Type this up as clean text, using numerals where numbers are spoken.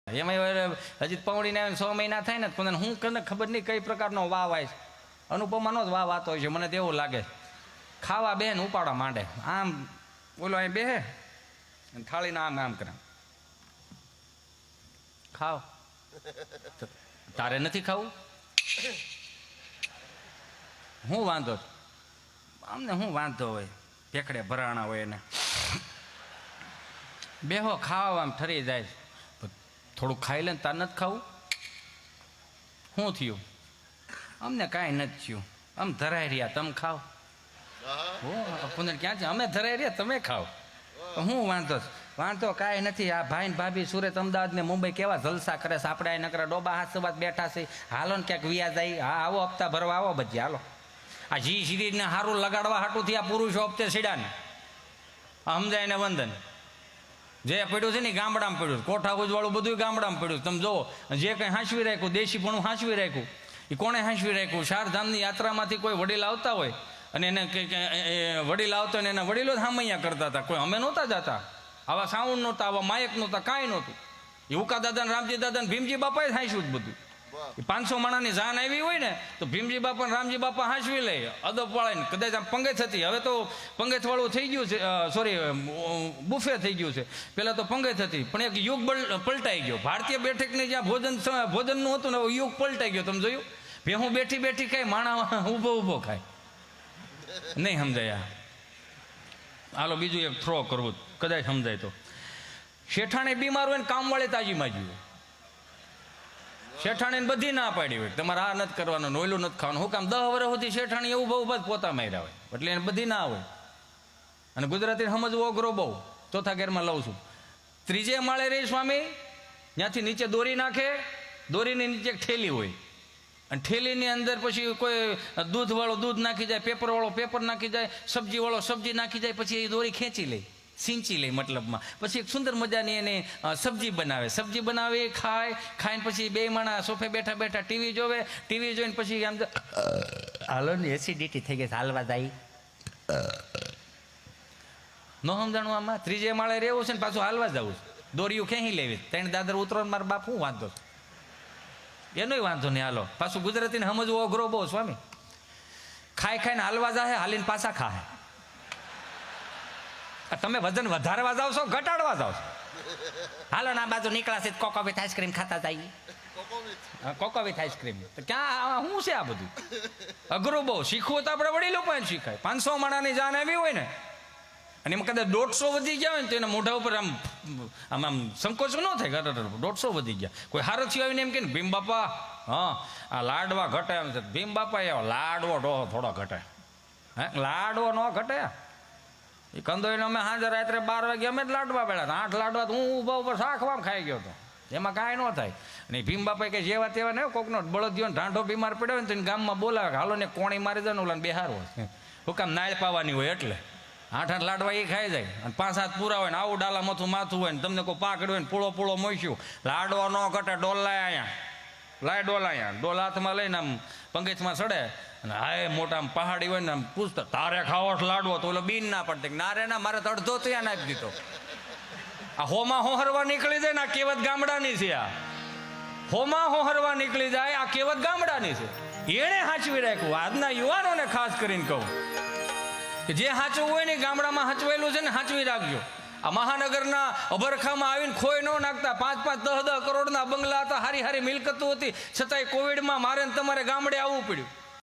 એમાં હજી પૌડીને 6 મહિના થાય ને પણ હું કને ખબર નહીં કઈ પ્રકારનો વાવ આવે છે. અનુપમાનો જ વાવ આતો હોય છે, મને તો એવું લાગે. ખાવા બેન ઉપાડવા માંડે, આમ બોલો અહીં બેહે થાળીને આમ આમ કરે, ખાવ. તારે નથી ખાવું? શું વાંધો? અમને શું વાંધો હોય, પેકડે ભરાણા હોય એને. બેહો ખાવા, આમ ઠરી જાય. થોડુંક ખાઈ લે ને તાર નથી ખાવું? શું થયું? અમને કાંઈ નથી થયું, આમ ધરાઈ રહ્યા, તમે ખાઓ. ક્યાં છે? અમે ધરાઈ રહ્યા, તમે ખાઓ. હું વાંધો? વાંધો કાંઈ નથી. આ ભાઈ ને ભાભી સુરત, અમદાવાદ ને મુંબઈ કેવા જલસા કરે છે, આપણે નકરા ડોબા હાથ સવાત બેઠા છે. હાલો ને ક્યાંક વ્યાજ આવી. હા આવો, હપ્તા ભરવા આવો બધી. હાલો આ જી સિરીઝને સારું લગાડવા હાટુંથી આ પુરુષો હપ્તે સીડા ને સમજાય ને વંદન. જે પડ્યું છે ને ગામડામાં પડ્યું, કોઠા ઉજવાળું બધું ગામડામાં પડ્યું. તમે જુઓ, જે કંઈ હાંસવી રાખ્યું, દેશીપણું હાંસવી રાખ્યું, એ કોણે હાંસવી રાખ્યું? ચારધામની યાત્રામાંથી કોઈ વડીલ આવતા હોય અને એને કંઈક વડીલ આવતો હોય ને એના વડીલો જ હામૈયા કરતા હતા. કોઈ અમે નહોતા જતા, આવા સાઉન્ડ નહોતા, આવા માયક નહોતા, કાંઈ નહોતું. એ ઉકા દાદા ને રામજી દાદા ને ભીમજી બાપાએ હાંસ્યું જ બધું. 500 માણાની જાન આવી હોય ને તો ભીમજી બાપા રામજી બાપા હાંસવી લે અદબ વાળાને. કદાચ આમ પંગત હતી, હવે તો પંગત વાળું થઈ ગયું છે, સોરી બુફે થઈ ગયું છે. પહેલાં તો પંગત હતી, પણ એક યુગ પલટાઈ ગયો. ભારતીય બેઠકની જ્યાં ભોજનનું હતું ને યુગ પલટાઈ ગયો. તમે જોયું? ભેહું બેઠી બેઠી ખાય, માણા ઊભો ઊભો ખાય. નહીં સમજાય. હાલો બીજું એક થ્રો કરવું, કદાચ સમજાય તો. શેઠાણી બીમાર હોય ને કામવાળી તાજી માજી હોય. શેઠાણીને બધી ના પાડી હોય, તમારે આ નથી કરવાનું, નોયલું નથી ખાવાનું. હું કામ 10 વર્ષ સુધી શેઠાણી એવું બહુ બધ પોતા માર્યા હોય, એટલે એને બધી ના હોય. અને ગુજરાતી સમજવું અઘરો બહુ. ચોથા ઘેરમાં લઉં છું. 3જે માળે રહી સ્વામી, ત્યાંથી નીચે દોરી નાખે, દોરીની નીચે એક થેલી હોય, અને થેલીની અંદર પછી કોઈ દૂધવાળો દૂધ નાખી જાય, પેપરવાળો પેપર નાખી જાય, સબ્જીવાળો સબ્જી નાખી જાય, પછી એ દોરી ખેંચી લે, સિંચી લે મતલબમાં. પછી એક સુંદર મજાની એને સબ્જી બનાવે. સબ્જી બનાવી ખાય, ખાઈને પછી બે માણા સોફે બેઠા બેઠા ટીવી જોવે. ટીવી જોઈને પછી આમ હાલો ને એસિડિટી થઈ ગઈ, હાલવા જાય. ન સમજાણું આમાં? 3જે માળે રહેવું છે ને પાછું હાલવા જવું છે, દોરીયું ખેંચી લેવી. 3 દાદર ઉતરો ને મારા બાપ શું વાંધો? એનોય વાંધો નહીં. હાલો પાછું ગુજરાતીને સમજવું અઘરો બહુ સ્વામી. ખાઈ ખાઈને હાલવા જાય, હાલીને પાછા ખાય. તમે વજન વધારવા જાવ છો, ઘટાડવા જાવ છો? હાલો ના બાજુ નીકળાશે કોકોવિથ આઈસ્ક્રીમ ખાતા જાય. કોકોવિથ આઈસ્ક્રીમ ક્યાં? શું છે આ બધું? અઘરું બહુ. શીખવું તો આપણે વડીલો પણ શીખાય. 500 માણાની જાન આવી હોય ને, અને એમાં કદાચ 150 વધી ગયા હોય ને તો એના મોઢા ઉપર આમ આમ આમ સંકોચ ન થાય. 150 વધી ગયા. કોઈ હારથી આવીને એમ કે ને ભીમ બાપા હા આ લાડવા ઘટે એમ છે. ભીમ બાપા એવો લાડવો થોડો ઘટે. હે લાડવો ન ઘટે? એ કંદોઈને અમે સાંજે રાત્રે 12 વાગે અમે જ લાડવા બેઠા 8 લાડવા હું ઊભા ઉપર શાખવામ ખાઈ ગયો હતો. એમાં કાંઈ ન થાય. અને ભીમ બાપા કે જેવા તેવા ને કોકનો બળદિયો ઢાંઢો બીમાર પડ્યો ને તો ગામમાં બોલાવે, હાલો ને કોણી મારી જાય ને ઓલા બેહારવો હુકામ નાળ પાવાની હોય એટલે 8 લાડવા એ ખાઈ જાય. અને 5-7 પૂરા હોય ને આવું ડાલા માથું હોય ને તમને કોઈ પાકડ હોય ને પૂળો મોઈશું. લાડવા ન ઘટે. ડોલાય અહીંયા લાય ડોલાયા ડોલ હાથમાં લઈને આમ પંગજમાં ચડે અને હાય મોટા પહાડી હોય ને આમ પૂછતા તારે ખાવો લાડવો? તો ઓલો બીન ના પડતી ના રે ના, મારે તો અડધો ત્યાં નાખી દીધો. આ હોમાં હોહરવા નીકળી જાય ને આ કહેવત ગામડાની છે. આ હોમાં હોહરવા નીકળી જાય આ કહેવત ગામડાની છે. એણે હાચવી રાખ્યું. આજના યુવાનોને ખાસ કરીને કહું કે જે હાચવું હોય ને ગામડામાં હાચવેલું છે ને હાચવી રાખજો. આ મહાનગરના અભરખામાં આવીને ખોઈ ન નાખતા. 5-10 કરોડના બંગલા હતા, હારી મિલકતો હતી, છતાંય કોવિડમાં મારે તમારે ગામડે આવવું પડ્યું.